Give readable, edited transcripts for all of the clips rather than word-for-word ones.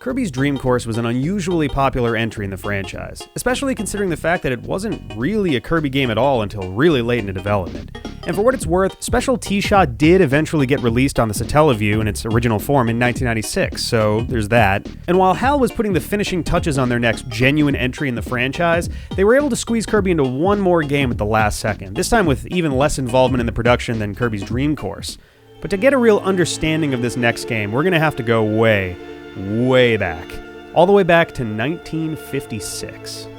Kirby's Dream Course was an unusually popular entry in the franchise, especially considering the fact that it wasn't really a Kirby game at all until really late into development. And for what it's worth, Special T-Shot did eventually get released on the Satellaview in its original form in 1996, so there's that. And while HAL was putting the finishing touches on their next genuine entry in the franchise, they were able to squeeze Kirby into one more game at the last second, this time with even less involvement in the production than Kirby's Dream Course. But to get a real understanding of this next game, we're going to have to go way back. All the way back to 1956.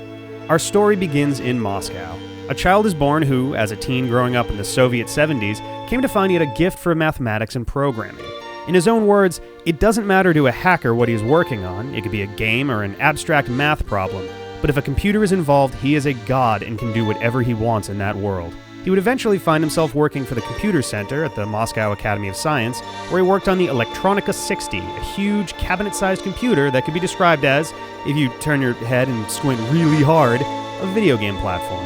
Our story begins in Moscow. A child is born who, as a teen growing up in the Soviet 70s, came to find he had a gift for mathematics and programming. In his own words, it doesn't matter to a hacker what he's working on, it could be a game or an abstract math problem, but if a computer is involved, he is a god and can do whatever he wants in that world. He would eventually find himself working for the Computer Center at the Moscow Academy of Science, where he worked on the Electronica 60, a huge cabinet-sized computer that could be described as, if you turn your head and squint really hard, a video game platform.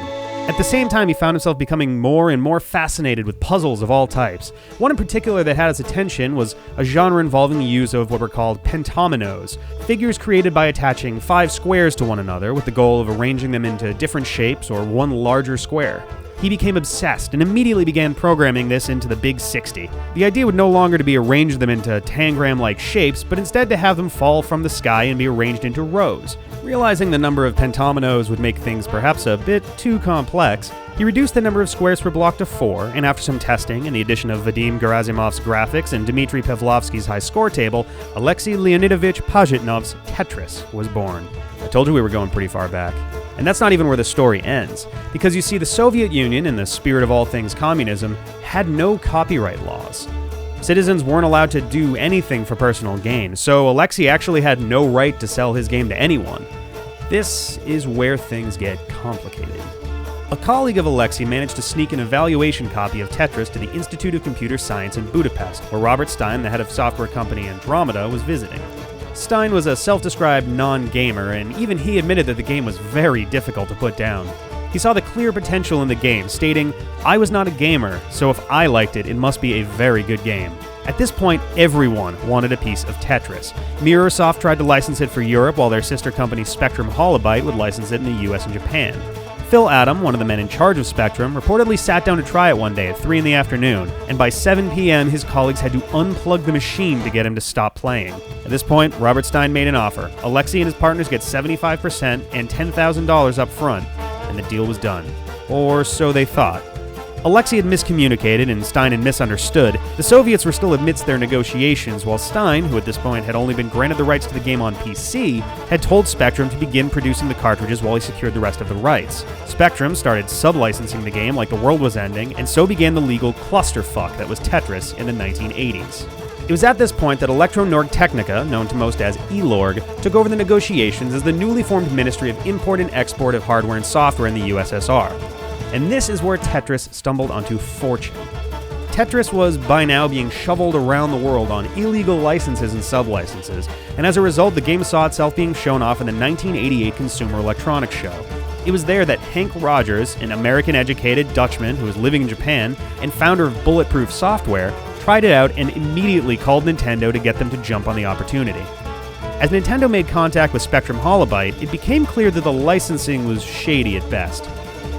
At the same time, he found himself becoming more and more fascinated with puzzles of all types. One in particular that had his attention was a genre involving the use of what were called pentominoes, figures created by attaching 5 squares to one another with the goal of arranging them into different shapes or one larger square. He became obsessed and immediately began programming this into the Big 60. The idea would no longer to be arrange them into tangram-like shapes, but instead to have them fall from the sky and be arranged into rows. Realizing the number of pentominoes would make things perhaps a bit too complex, he reduced the number of squares per block to 4, and after some testing and the addition of Vadim Gerasimov's graphics and Dmitry Pavlovsky's high score table, Alexei Leonidovich Pajitnov's Tetris was born. I told you we were going pretty far back. And that's not even where the story ends, because you see, the Soviet Union, in the spirit of all things communism, had no copyright laws. Citizens weren't allowed to do anything for personal gain, so Alexei actually had no right to sell his game to anyone. This is where things get complicated. A colleague of Alexei managed to sneak an evaluation copy of Tetris to the Institute of Computer Science in Budapest, where Robert Stein, the head of software company Andromeda, was visiting. Stein was a self-described non-gamer, and even he admitted that the game was very difficult to put down. He saw the clear potential in the game, stating, "I was not a gamer, so if I liked it, it must be a very good game." At this point, everyone wanted a piece of Tetris. Mirrorsoft tried to license it for Europe, while their sister company Spectrum Holobyte would license it in the US and Japan. Phil Adam, one of the men in charge of Spectrum, reportedly sat down to try it one day at 3 in the afternoon, and by 7 p.m. his colleagues had to unplug the machine to get him to stop playing. At this point, Robert Stein made an offer. Alexei and his partners get 75% and $10,000 up front, and the deal was done. Or so they thought. Alexei had miscommunicated and Stein had misunderstood. The Soviets were still amidst their negotiations, while Stein, who at this point had only been granted the rights to the game on PC, had told Spectrum to begin producing the cartridges while he secured the rest of the rights. Spectrum started sub-licensing the game like the world was ending, and so began the legal clusterfuck that was Tetris in the 1980s. It was at this point that Elektronorg Technica, known to most as ELORG, took over the negotiations as the newly formed Ministry of Import and Export of Hardware and Software in the USSR. And this is where Tetris stumbled onto fortune. Tetris was by now being shoveled around the world on illegal licenses and sub-licenses, and as a result, the game saw itself being shown off in the 1988 Consumer Electronics Show. It was there that Hank Rogers, an American-educated Dutchman who was living in Japan and founder of Bulletproof Software, tried it out and immediately called Nintendo to get them to jump on the opportunity. As Nintendo made contact with Spectrum Holobyte, it became clear that the licensing was shady at best.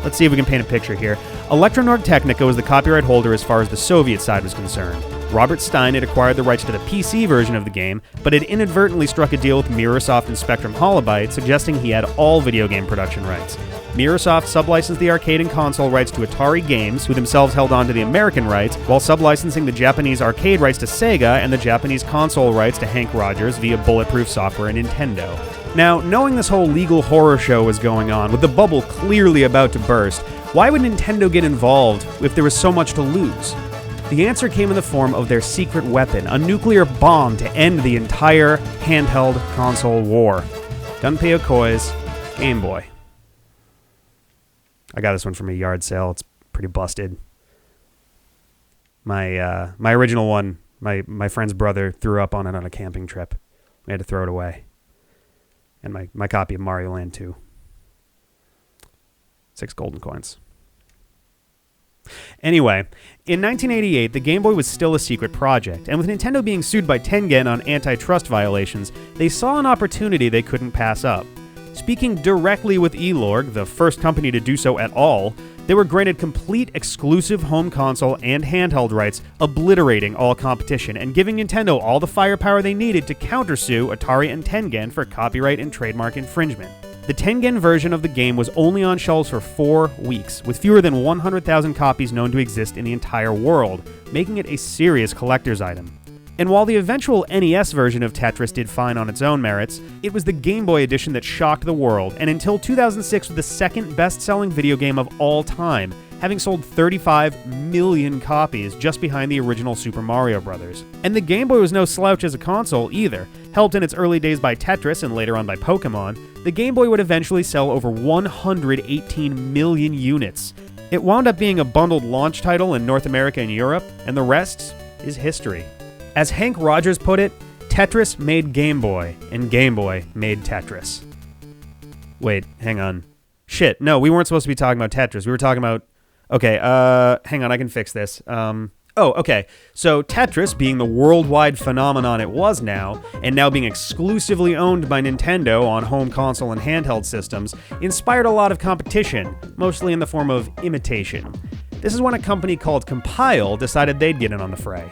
Let's see if we can paint a picture here. Elektronorg Technica was the copyright holder as far as the Soviet side was concerned. Robert Stein had acquired the rights to the PC version of the game, but had inadvertently struck a deal with Mirrorsoft and Spectrum Holobyte, suggesting he had all video game production rights. Mirrorsoft sublicensed the arcade and console rights to Atari Games, who themselves held on to the American rights, while sublicensing the Japanese arcade rights to Sega and the Japanese console rights to Hank Rogers via Bulletproof Software and Nintendo. Now, knowing this whole legal horror show was going on, with the bubble clearly about to burst, why would Nintendo get involved if there was so much to lose? The answer came in the form of their secret weapon, a nuclear bomb to end the entire handheld console war. Gunpei Okoi's Game Boy. I got this one from a yard sale. It's pretty busted. My original one, my friend's brother threw up on it on a camping trip. We had to throw it away. And my copy of Mario Land 2. 6 golden coins. Anyway, in 1988, the Game Boy was still a secret project, and with Nintendo being sued by Tengen on antitrust violations, they saw an opportunity they couldn't pass up. Speaking directly with Elorg, the first company to do so at all, they were granted complete exclusive home console and handheld rights, obliterating all competition and giving Nintendo all the firepower they needed to countersue Atari and Tengen for copyright and trademark infringement. The Tengen version of the game was only on shelves for 4 weeks, with fewer than 100,000 copies known to exist in the entire world, making it a serious collector's item. And while the eventual NES version of Tetris did fine on its own merits, it was the Game Boy edition that shocked the world, and until 2006 was the second best-selling video game of all time, having sold 35 million copies, just behind the original Super Mario Bros. And the Game Boy was no slouch as a console either. Helped in its early days by Tetris and later on by Pokemon, the Game Boy would eventually sell over 118 million units. It wound up being a bundled launch title in North America and Europe, and the rest is history. As Hank Rogers put it, Tetris made Game Boy, and Game Boy made Tetris. Wait, hang on. Shit, no, we weren't supposed to be talking about Tetris. We were talking about... Okay, hang on, I can fix this. Okay. So Tetris, being the worldwide phenomenon it was now, and now being exclusively owned by Nintendo on home console and handheld systems, inspired a lot of competition, mostly in the form of imitation. This is when a company called Compile decided they'd get in on the fray.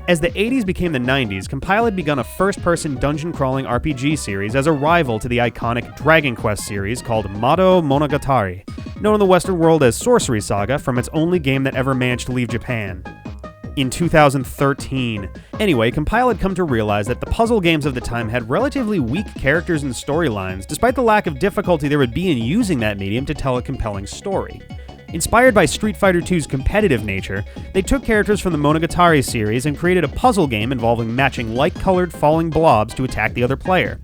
As the 80s became the 90s, Compile had begun a first-person dungeon-crawling RPG series as a rival to the iconic Dragon Quest series called Mado Monogatari, known in the Western world as Sorcery Saga, from its only game that ever managed to leave Japan. In 2013. Anyway, Compile had come to realize that the puzzle games of the time had relatively weak characters and storylines, despite the lack of difficulty there would be in using that medium to tell a compelling story. Inspired by Street Fighter II's competitive nature, they took characters from the Monogatari series and created a puzzle game involving matching light-colored falling blobs to attack the other player.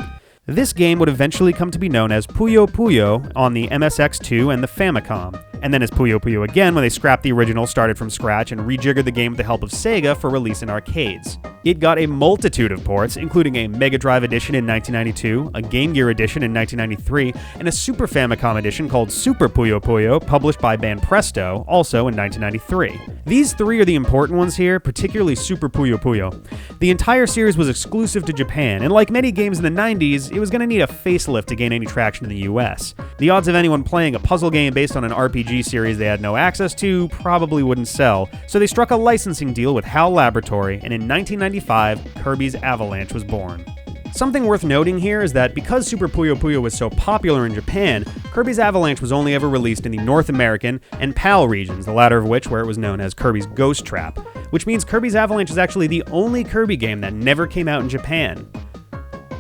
This game would eventually come to be known as Puyo Puyo on the MSX2 and the Famicom, and then as Puyo Puyo again when they scrapped the original, started from scratch, and rejiggered the game with the help of Sega for release in arcades. It got a multitude of ports, including a Mega Drive edition in 1992, a Game Gear edition in 1993, and a Super Famicom edition called Super Puyo Puyo, published by Banpresto, also in 1993. These three are the important ones here, particularly Super Puyo Puyo. The entire series was exclusive to Japan, and like many games in the 90s, it was going to need a facelift to gain any traction in the US. The odds of anyone playing a puzzle game based on an RPG series they had no access to probably wouldn't sell, so they struck a licensing deal with HAL Laboratory, and in 1995, Kirby's Avalanche was born. Something worth noting here is that because Super Puyo Puyo was so popular in Japan, Kirby's Avalanche was only ever released in the North American and PAL regions, the latter of which where it was known as Kirby's Ghost Trap, which means Kirby's Avalanche is actually the only Kirby game that never came out in Japan.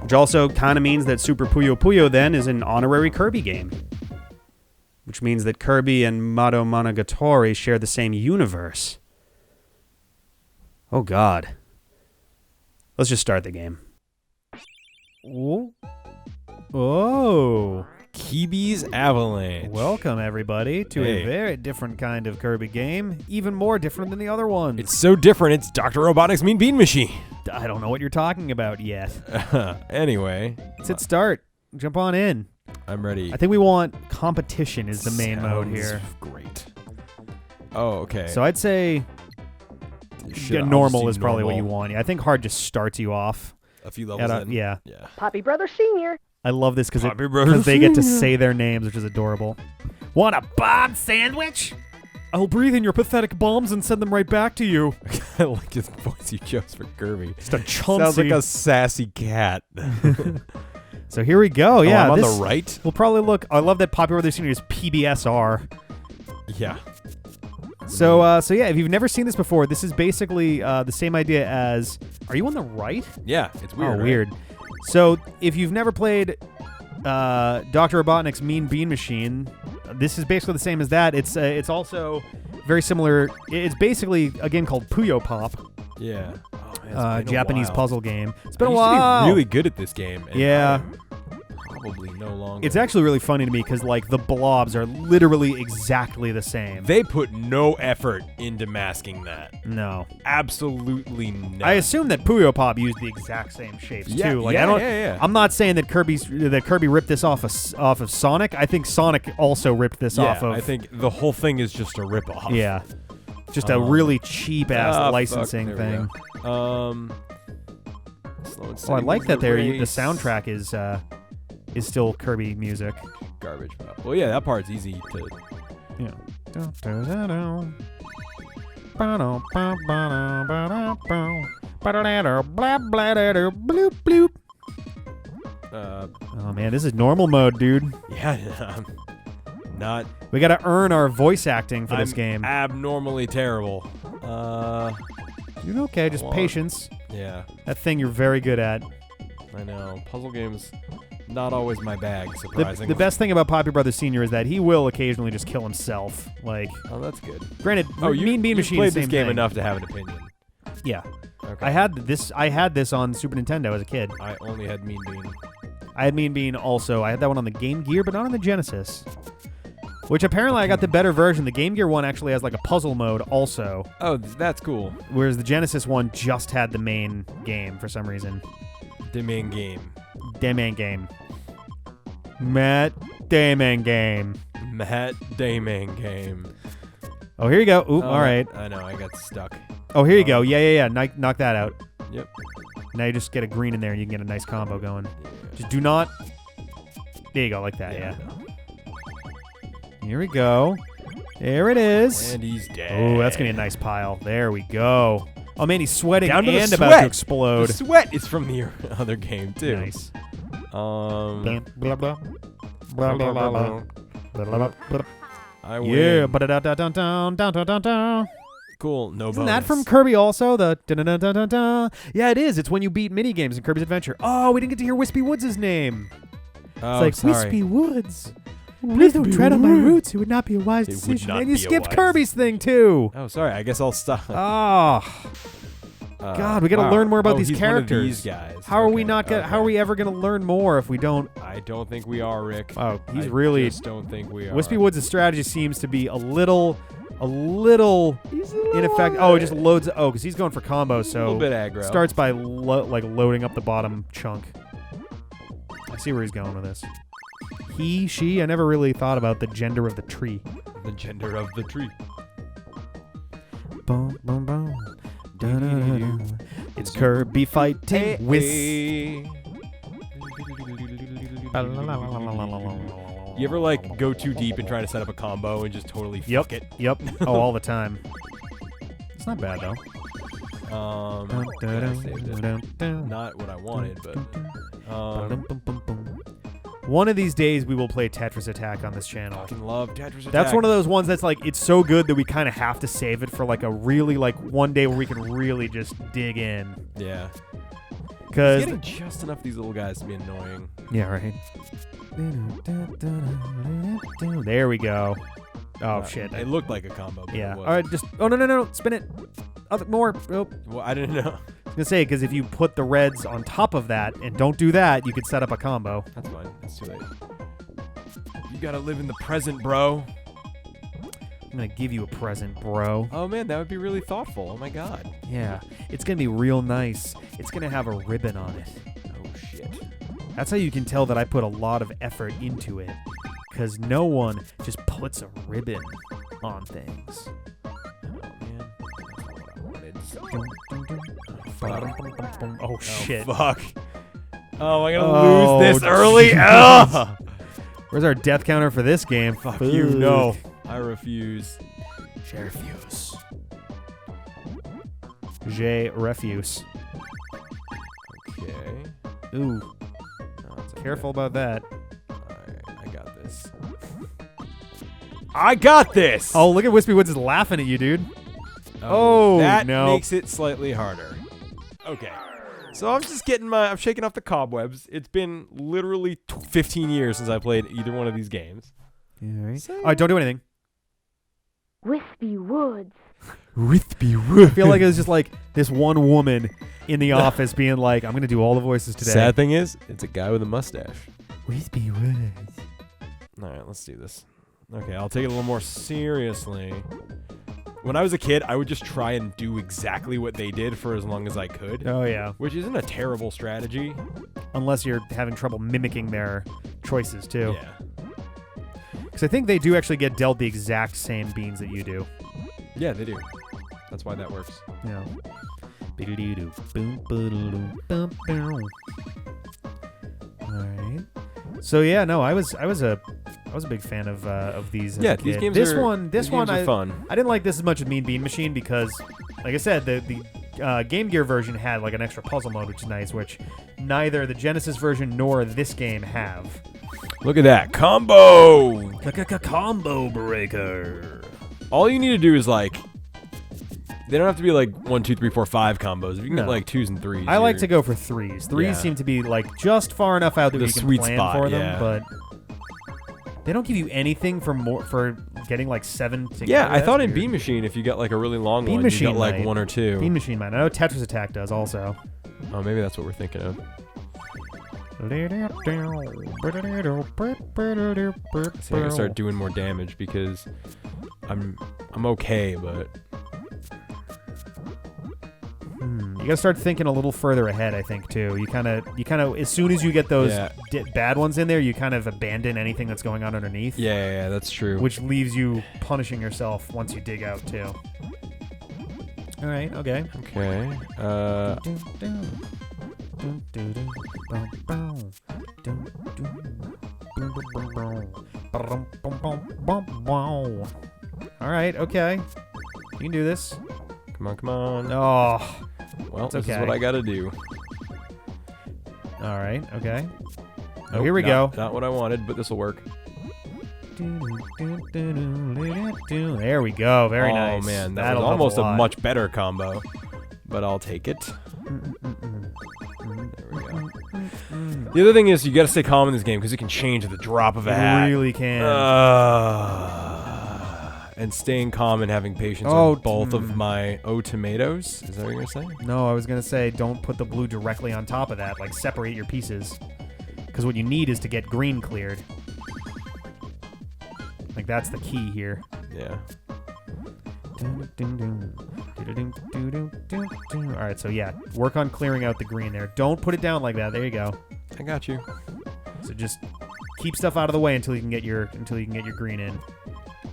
Which also kind of means that Super Puyo Puyo then is an honorary Kirby game. Which means that Kirby and Mado Monogatari share the same universe. Oh god. Let's just start the game. Oh. Kirby's Avalanche. Welcome, everybody, to a very different kind of Kirby game. Even more different than the other ones. It's so different, it's Dr. Robotnik's Mean Bean Machine. I don't know what you're talking about yet. Anyway. Let's hit start. Jump on in. I'm ready. I think we want competition is the main mode here. Great. Oh, okay. So I'd say normal is probably what you want. I think hard just starts you off. A few levels in. Yeah. Poppy Brothers Sr. I love this because they get to say their names, which is adorable. Want a bomb sandwich? I'll breathe in your pathetic bombs and send them right back to you. I like his voice he chose for Kirby. Just a chauncey. Sounds like a sassy cat. So here we go. Yeah, I'm on the right. We'll probably look. I love that Poppy Brothers Sr. is PBSR. Yeah. So yeah, if you've never seen this before, this is basically the same idea as... Are you on the right? Yeah, it's weird. Oh, right? weird. So if you've never played Dr. Robotnik's Mean Bean Machine, this is basically the same as that. It's also very similar. It's basically a game called Puyo Pop. Yeah. Oh, man, Japanese puzzle game. It's been I a used while. to be really good at this game. And Yeah. probably no longer. It's actually really funny to me because like the blobs are literally exactly the same. They put no effort into masking that. No. Absolutely not. I assume that Puyo Pop used the exact same shapes too. Like yeah. I'm not saying that Kirby ripped this off of Sonic. I think Sonic also ripped this off of. I think the whole thing is just a ripoff. Yeah. Just a really cheap-ass licensing fuck, there thing. we go. Slow and Oh, I Steady like was that the race. soundtrack is still Kirby music. Garbage. Well, yeah, that part's easy to... Yeah. Oh man, this is normal mode, dude. Yeah, not... We gotta earn our voice acting for this I'm game. abnormally terrible. You're okay, just patience. Yeah, That thing you're very good at. I know. Puzzle games, not always my bag, surprisingly. The best thing about Poppy Brothers Senior is that he will occasionally just kill himself. Like, Oh, that's good. granted, You Mean Bean Machine played is the this same game thing. enough to have an opinion. Yeah, Okay. I had this on Super Nintendo as a kid. I only had Mean Bean. I had Mean Bean also. I had that one on the Game Gear, but not on the Genesis. Which apparently I got the better version. The Game Gear one actually has like a puzzle mode also, Oh, that's cool. whereas the Genesis one just had the main game for some reason. The main game. The main game. Matt Damon game. Matt Damon game. Oh, here you go. Ooh, Oh, all right. I know, I got stuck. Oh, here you go. Yeah. Knock that out. Yep. Now you just get a green in there and you can get a nice combo going. Yeah. Just do not... There you go, like that, yeah. No. Here we go. There it is. And he's dead. Oh, that's going to be a nice pile. There we go. Oh, man, he's sweating Down to the and about sweat. to explode. The sweat is from the other game, too. Nice. Um, Blah, blah, blah. Blah, blah, blah, blah. Blah, blah, blah. I win. Yeah, ba-da-da-da-dun-dun, Cool. No Isn't bonus. that from Kirby also? The dun-dun-dun-dun-dun. Yeah, it is. It's when you beat mini games in Kirby's Adventure. Oh, we didn't get to hear Wispy Woods' name. Oh, It's like, sorry. Wispy Woods. Please don't tread on my roots. It would not be a wise It would decision. not And you be a skipped wise- Kirby's thing, too. Oh, sorry. I guess I'll stop. Oh, God, we got to learn more about these he's characters. One of these guys. How are we Okay, not gonna? How are we ever gonna learn more if we don't? I don't think we are, Rick. Oh, he's I really. just don't think we are. Wispy Woods' strategy seems to be a little ineffective. Oh, it just loads. Oh, because he's going for combos, A so little bit aggro. starts by loading up the bottom chunk. I see where he's going with this. He, she. I never really thought about the gender of the tree. The gender of the tree. Boom, boom, boom. Da-da-da-da. It's Kirby fighting You ever like go too deep and try to set up a combo and just totally fuck it? Yep. Oh, all the time. It's not bad though. Yeah, I saved it. Not what I wanted, but One of these days we will play Tetris Attack on this channel. fucking love Tetris Attack. That's one of those ones that's like, it's so good that we kind of have to save it for like a really, like one day where we can really just dig in. Yeah. Because Getting just enough of these little guys to be annoying. yeah, right. There we go. Oh shit. It looked like a combo. But Yeah. It All right, just no, spin it. Other more. Nope. Well, I didn't know. I was gonna say, because if you put the reds on top of that and don't do that, you could set up a combo. That's fine. That's too late. You gotta live in the present, bro. I'm gonna give you a present, bro. Oh man, that would be really thoughtful. Oh my god. Yeah, it's gonna be real nice. It's gonna have a ribbon on it. Oh shit. That's how you can tell that I put a lot of effort into it. Because no one just puts a ribbon on things. Oh man. That's not what I wanted. Oh, shit. Fuck. Oh, am I gonna lose this early? Jesus. Ugh. Where's our death counter for this game? Fuck you. No. I refuse. Je refuse. Je refuse. Okay. Ooh, No, it's okay. careful about that. Alright, I got this. I got this! Oh, look at Wispy Woods is laughing at you, dude. Oh, that no. makes it slightly harder. Okay. So I'm just I'm shaking off the cobwebs. It's been literally 15 years since I played either one of these games. Yeah, right. So- All right, don't do anything. Wispy Woods. Wispy Woods. I feel like it was just like this one woman in the office being like, I'm going to do all the voices today. Sad thing is, it's a guy with a mustache. Wispy Woods. All right, let's do this. Okay, I'll take it a little more seriously. When I was a kid, I would just try and do exactly what they did for as long as I could, Oh, yeah. which isn't a terrible strategy. Unless you're having trouble mimicking their choices, too. Yeah. Because I think they do actually get dealt the exact same beans that you do. Yeah, they do. That's why that works. Yeah. Be-do-do-do. Boom, ba-do-do, bum, bow. All right. So yeah, no, I was a big fan of these. As Yeah, a kid. these games This are one are fun. I didn't like this as much as Mean Bean Machine because, like I said, the Game Gear version had like an extra puzzle mode, which is nice, which neither the Genesis version nor this game have. Look at that combo! Combo breaker. All you need to do is like. They don't have to be like 1, 2, 3, 4, 5 combos. If you can No. get like 2s and 3s. I like to go for 3s. 3s Yeah. seem to be like just far enough out that The we can sweet plan spot, for them, yeah. but they don't give you anything for getting like 7 together. Yeah, I That's thought in weird. Bean Machine, if you got like a really long Bean one, Machine you got like might. 1 or 2. Bean Machine might. I know Tetris Attack does also. Oh, maybe that's what we're thinking of. See, I gotta start doing more damage because I'm okay, but You gotta start thinking a little further ahead, I think, too. You kind of, as soon as you get those Yeah. bad ones in there, you kind of abandon anything that's going on underneath. yeah, that's true. Which leaves you punishing yourself once you dig out, too. All right, okay. Okay. All right, okay. You can do this. Come on. Oh, Well, it's this is okay. what I gotta do. all right, okay. Oh, Nope, here we go. Not what I wanted, but this will work. There we go. Very nice. Oh man, that That'll was help almost a lot. much better combo, but I'll take it. There we go. The other thing is you gotta stay calm in this game because it can change at the drop of a hat. Really can. And staying calm and having patience Oh, are both of my tomatoes. Is that what you're gonna say? No, I was gonna say don't put the blue directly on top of that. Like separate your pieces, because what you need is to get green cleared. Like that's the key here. Yeah. All right, so yeah, work on clearing out the green there. Don't put it down like that. There you go. I got you. So just keep stuff out of the way until you can get your green in.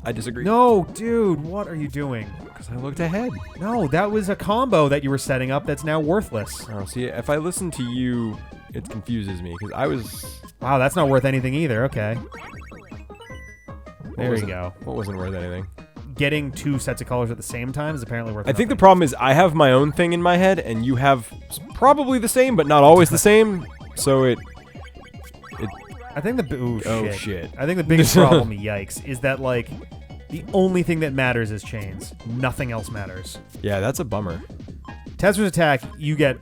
I disagree. No, dude, what are you doing? Because I looked ahead. No, that was a combo that you were setting up that's now worthless. Oh, see, if I listen to you, it confuses me because I was. Wow, that's not worth anything either. Okay. There you go. What wasn't worth anything? Getting 2 sets of colors at the same time is apparently worth I think the nothing. problem is I have my own thing in my head, and you have probably the same, but not always the same. So it. I think the ooh, Oh, shit. shit. I think the biggest problem, yikes, is that like the only thing that matters is chains. Nothing else matters. Yeah, that's a bummer. Tetris Attack, you get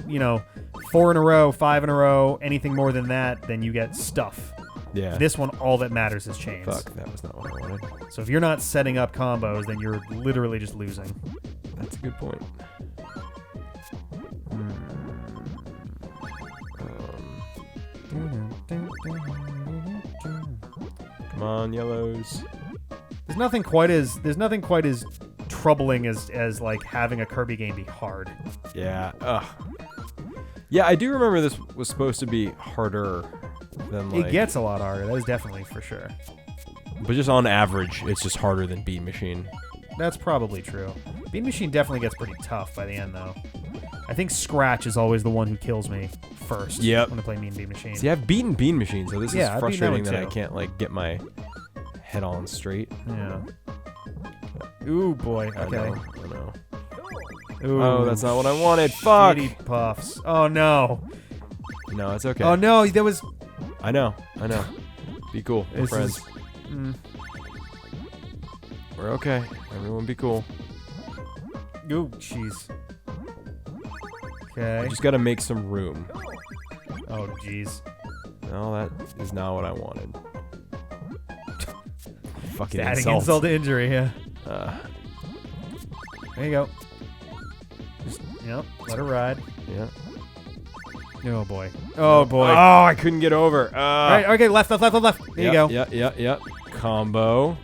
4 in a row, 5 in a row. Anything more than that, then you get stuff. Yeah. This one, all that matters is chains. Fuck, that was not what I wanted. So if you're not setting up combos, then you're literally just losing. That's a good point. Come on, yellows. There's nothing quite as troubling as like having a Kirby game be hard. Yeah. Ugh. Yeah, I do remember this was supposed to be harder than like. It gets a lot harder. That is definitely for sure. But just on average, it's just harder than Bean Machine. That's probably true. Bean Machine definitely gets pretty tough by the end, though. I think Scratch is always the one who kills me first. Yep. When I play Bean Machine. See, I've beaten Bean Machine, so this Yeah, is I've beaten that frustrating one that I too. can't like get my head on straight. Yeah. Ooh boy. I Okay. know, I know. Ooh, Oh, that's not what I wanted. Fuck. shitty puffs. Oh no. No, it's okay. Oh no. That was. I know. Be cool. We're This friends. is- We're okay. Everyone be cool. Ooh, jeez. I Okay. just gotta make some room. Oh jeez. No, that is not what I wanted. Fucking Adding insult to injury. Yeah. Uh, There you go. Just, let her ride. yeah. Oh boy. Oh boy. Oh, I couldn't get over. All right. Okay. Left. There you go. Yep. Combo.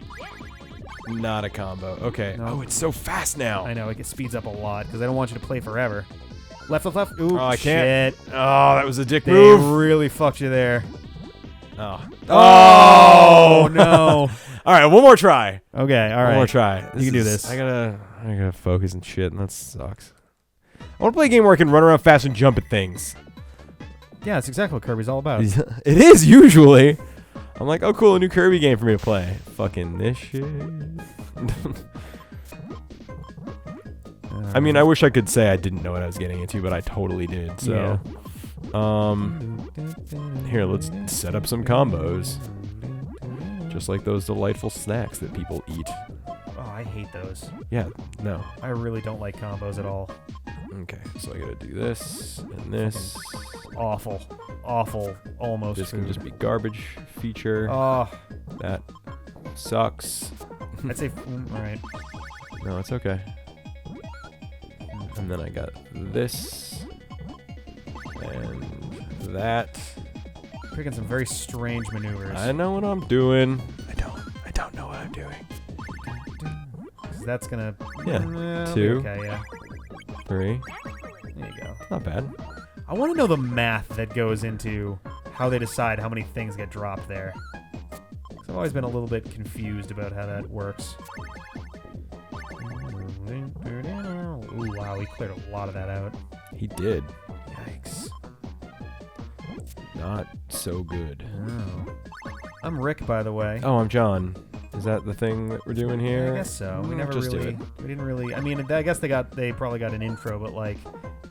Not a combo. Okay. No. Oh, it's so fast now. I know it speeds up a lot because I don't want you to play forever. Left. Ooh, Oh, I shit. can't. Oh, that was a dick They move. really fucked you there. Oh. Oh no. All right, one more try. Okay, all right. One more try. You can do this. I gotta focus and shit, and that sucks. I want to play a game where I can run around fast and jump at things. Yeah, that's exactly what Kirby's all about. It is usually. I'm like, oh cool, a new Kirby game for me to play. Fucking this shit. I mean, I wish I could say I didn't know what I was getting into, but I totally did. So, here, let's set up some combos. Just like those delightful snacks that people eat. Oh, I hate those. Yeah, no. I really don't like combos at all. Okay, so I gotta do this and this. Awful. Awful. Almost. This can just be garbage feature. Oh, That sucks. I'd say. All right. No, it's okay. And then I got this and that. Picking some very strange maneuvers. I know what I'm doing. I don't know what I'm doing. 'Cause that's gonna. Yeah. It'll be 2. Okay. Yeah. 3. There you go. Not bad. I want to know the math that goes into how they decide how many things get dropped there. 'Cause I've always been a little bit confused about how that works. Ooh, wow, we cleared a lot of that out. He did. Yikes. Not so good. Oh. I'm Rick, by the way. Oh, I'm John. Is that the thing that we're doing here? I guess so. We Mm, never just do really. it. We didn't really. I mean, I guess they probably got an intro, but like,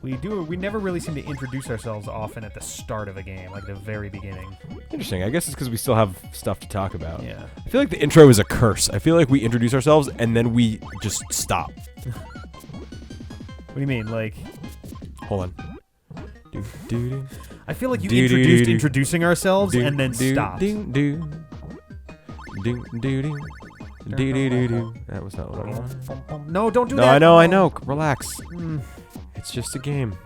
we never really seem to introduce ourselves often at the start of a game, like the very beginning. Interesting. I guess it's because we still have stuff to talk about. Yeah. I feel like the intro is a curse. I feel like we introduce ourselves and then we just stop. What do you mean? Like, Hold on. Do, do, do. I feel like you Do, do, introduced do, do. introducing ourselves Do, and then do, stopped. Do, do. Do, do, do. Do, do, do, do. That was not what I wanted. No, don't do No, that. I know. Relax. Mm. It's just a game.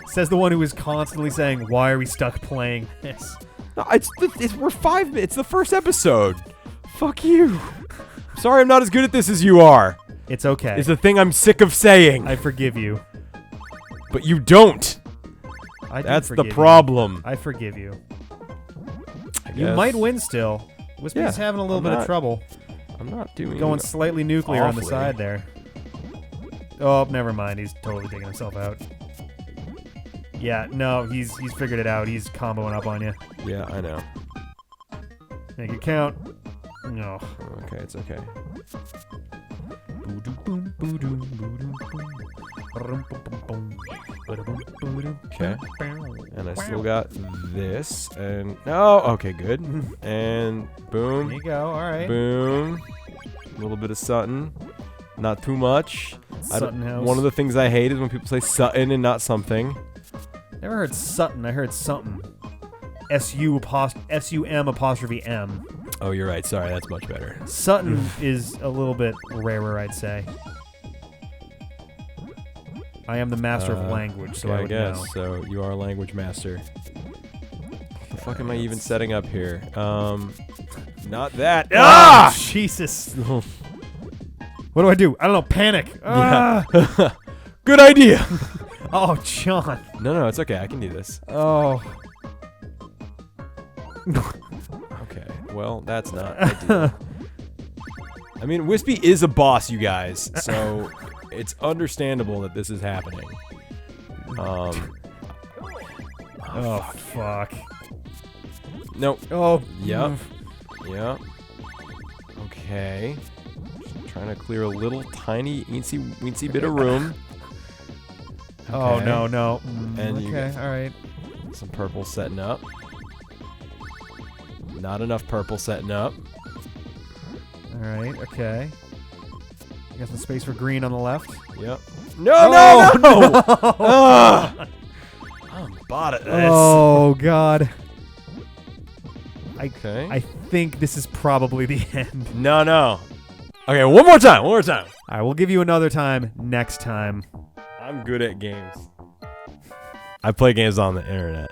Says the one who is constantly saying, "Why are we stuck playing this?" No, we're 5 minutes. It's the first episode. Fuck you. Sorry, I'm not as good at this as you are. It's okay. It's the thing I'm sick of saying. I forgive you. But you don't. I do That's the forgive you. problem. I forgive you. I You guess. might win still. Wispy's Yeah, having a little I'm bit of not trouble. I'm not doing Going slightly nuclear on the awfully. side there. Oh, never mind. He's totally taking himself out. Yeah, no, he's figured it out. He's comboing up on you. Yeah, I know. Make it count. No. Okay, it's okay. Okay. And I still got this. And no, okay, good. And boom. There you go. All right. Boom. A little bit of Sutton. Not too much. Sutton House. One of the things I hate is when people say Sutton and not something. Never heard Sutton. I heard something. S-U-M apostrophe M. Oh, you're right. Sorry, that's much better. Sutton is a little bit rarer, I'd say. I am the master of language, so Okay, I would guess. know. So you are a language master. What the fuck am I even setting up here? Not that. Ah! Jesus. What do I do? I don't know. Panic. Ah! Good idea. Oh, John. No, it's okay. I can do this. Oh. Okay. Well, that's not ideal. I mean, Wispy is a boss, you guys, so it's understandable that this is happening. Oh, fuck. No. Oh. Yep. Yep. Okay. Just trying to clear a little tiny weensy bit of room. Oh, Okay. no. And you okay, get- all right. Some purple setting up. Not enough purple setting up. All right, okay. You got some space for green on the left. Yep. No! No! Ugh. I'm bad at this. Oh, God. Okay. I think this is probably the end. No. Okay, one more time. All right, we'll give you another time next time. I'm good at games. I play games on the internet.